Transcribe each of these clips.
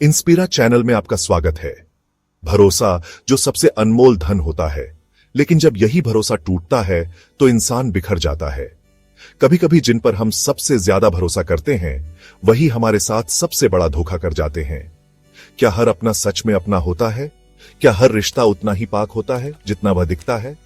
Inspira channel में आपका स्वागत है। भरोसा जो सबसे अनमोल धन होता है, लेकिन जब यही भरोसा टूटता है तो इंसान बिखर जाता है। कभी कभी जिन पर हम सबसे ज्यादा भरोसा करते हैं वही हमारे साथ सबसे बड़ा धोखा कर जाते हैं। क्या हर अपना सच में अपना होता है? क्या हर रिश्ता उतना ही पाक होता है जितना वह दिखता है?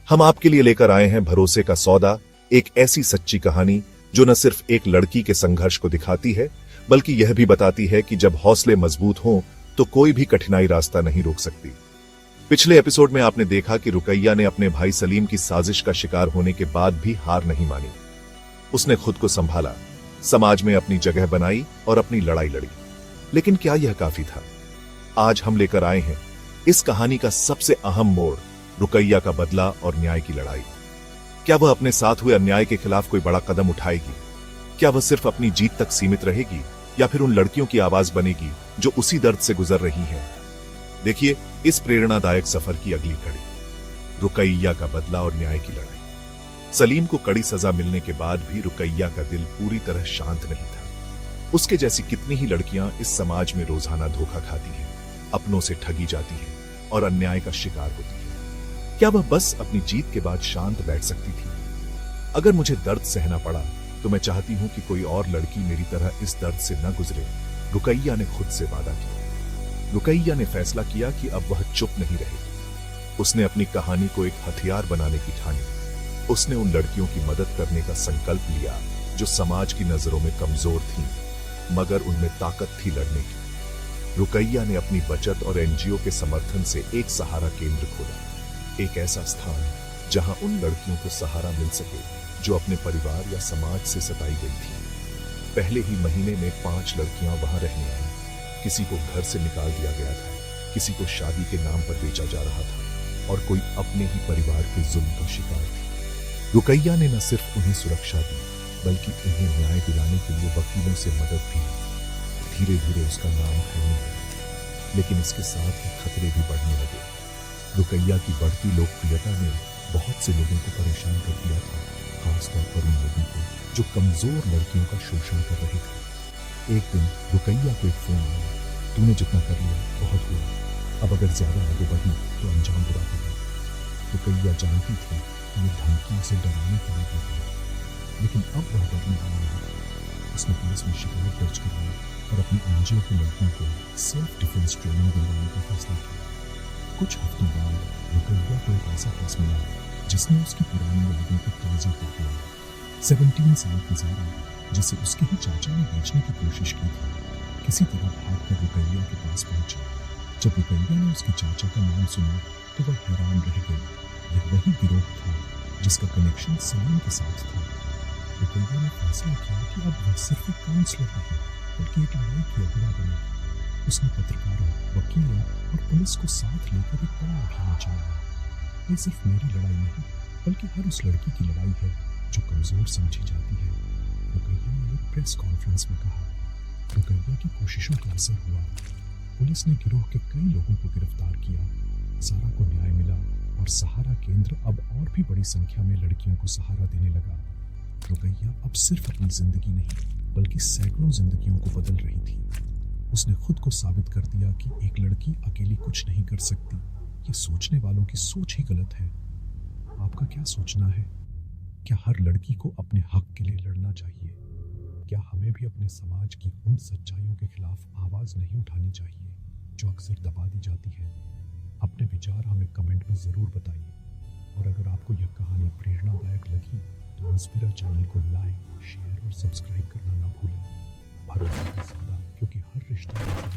हम आपके लिए लेकर आए हैं भरोसे का सौदा, एक ऐसी सच्ची कहानी जो न सिर्फ एक लड़की के संघर्ष को दिखाती है बल्कि यह भी बताती है कि जब हौसले मजबूत हों तो कोई भी कठिनाई रास्ता नहीं रोक सकती। पिछले एपिसोड में आपने देखा कि रुकैया ने अपने भाई सलीम की साजिश का शिकार होने के बाद भी हार नहीं मानी। उसने खुद को संभाला, समाज में अपनी जगह बनाई और अपनी लड़ाई लड़ी। लेकिन क्या यह काफी था? आज हम लेकर आए हैं इस कहानी का सबसे अहम मोड़, रुकैया का बदला और न्याय की लड़ाई। क्या वह अपने साथ हुए अन्याय के खिलाफ कोई बड़ा कदम उठाएगी? क्या वह सिर्फ अपनी जीत तक सीमित रहेगी या फिर उन लड़कियों की आवाज बनेगी जो उसी दर्द से गुजर रही हैं? देखिए इस प्रेरणादायक सफर की अगली कड़ी, रुकैया का बदला और न्याय की लड़ाई। सलीम को कड़ी सजा मिलने के बाद भी रुकैया का दिल पूरी तरह शांत नहीं था। उसके जैसी कितनी ही लड़कियां इस समाज में रोजाना धोखा खाती हैं, अपनों से ठगी जाती हैं और अन्याय का शिकार होती है। क्या वह बस अपनी जीत के बाद शांत बैठ सकती थी? अगर मुझे दर्द सहना पड़ा तो मैं चाहती हूं कि कोई और लड़की मेरी तरह इस दर्द से न गुजरे, रुकैया ने खुद से वादा किया। रुकैया ने फैसला किया कि अब वह चुप नहीं रहेगी। उसने अपनी कहानी को एक हथियार बनाने की ठानी। उसने उन लड़कियों की मदद करने का संकल्प लिया जो समाज की नजरों में कमजोर थीं, मगर उनमें ताकत थी लड़ने की। रुकैया ने अपनी बचत और एनजीओ के समर्थन से एक सहारा केंद्र खोला, एक ऐसा स्थान जहां उन लड़कियों को सहारा मिल सके जो अपने परिवार या समाज से सताई गई थी। पहले ही महीने में 5 लड़कियां वहां रहने आई। किसी को घर से निकाल दिया गया था, किसी को शादी के नाम पर बेचा जा रहा था और कोई अपने ही परिवार के जुल्म का शिकार थी। रुकैया ने न सिर्फ उन्हें सुरक्षा दी बल्कि उन्हें न्याय दिलाने के लिए वकीलों से मदद भी ली। धीरे धीरे उसका नाम फैलने लगा, लेकिन इसके साथ ही खतरे भी बढ़ने लगे। रुकैया की बढ़ती लोकप्रियता ने बहुत से लोगों को परेशान कर दिया था, खासतौर पर उन लोगों को जो कमजोर लड़कियों का शोषण कर रहे थे। एक दिन रुकैया को एक फोन आया, तूने जितना कर लिया बहुत हुआ, अब अगर ज्यादा आगे बढ़ी तो अंजाम बुरा होगा। रुकैया जानती थी कि ये धमकी उसे डराने के लिए होती है, लेकिन अब वह डरने वाली नहीं। उसने पुलिस में शिकायत दर्ज करवाई और अपनी एनजीओ की लड़कियों को सेल्फ डिफेंस ट्रेनिंग दिलवाने का फैसला किया। कुछ हफ्तों बाद रुकैया को एक ऐसा केस मिला जिसने उसकी पुरानी यादों को ताज़ा कर दिया। 17 साल की ज़ारा, जिसे उसके ही चाचा ने बेचने की कोशिश की थी, किसी तरह भागकर रुकैया के पास पहुंची। जब रुकैया ने उसके चाचा का नाम सुना तो वह हैरान रह गई। यह वही गिरोह था जिसका कनेक्शन सलीम के साथ था। रुकैया ने फैसला किया कि अब वह सिर्फ एक काउंसलर नहीं बल्कि एक लड़ाई की अगुवा बनेगी। उसने पत्रकारों, वकीलों और पुलिस को साथ लेकर एक बड़ा अभियान चलाया। ये सिर्फ मेरी लड़ाई नहीं बल्कि हर उस लड़की की लड़ाई है जो कमजोर समझी जाती है, रुकैया ने एक प्रेस कॉन्फ्रेंस में कहा। रुकैया की कोशिशों का असर हुआ। पुलिस ने गिरोह के कई लोगों को गिरफ्तार किया। ज़ारा को न्याय मिला और सहारा केंद्र अब और भी बड़ी संख्या में लड़कियों को सहारा देने लगा। रुकैया अब सिर्फ अपनी जिंदगी नहीं बल्कि सैकड़ों जिंदगियों को बदल रही थी। उसने खुद को साबित कर दिया कि एक लड़की अकेली कुछ नहीं कर सकती। ये सोचने वालों की सोच ही गलत है। आपका क्या सोचना है? क्या हर लड़की को अपने हक के लिए लड़ना चाहिए? क्या हमें भी अपने समाज की उन सच्चाइयों के खिलाफ आवाज नहीं उठानी चाहिए जो अक्सर दबा दी जाती है? अपने विचार हमें कमेंट में जरूर बताइए। और अगर आपको यह कहानी प्रेरणादायक लगी तो इंस्पिरा चैनल को लाइक, शेयर और सब्सक्राइब करना ना भूलें। भरोसा के साथ।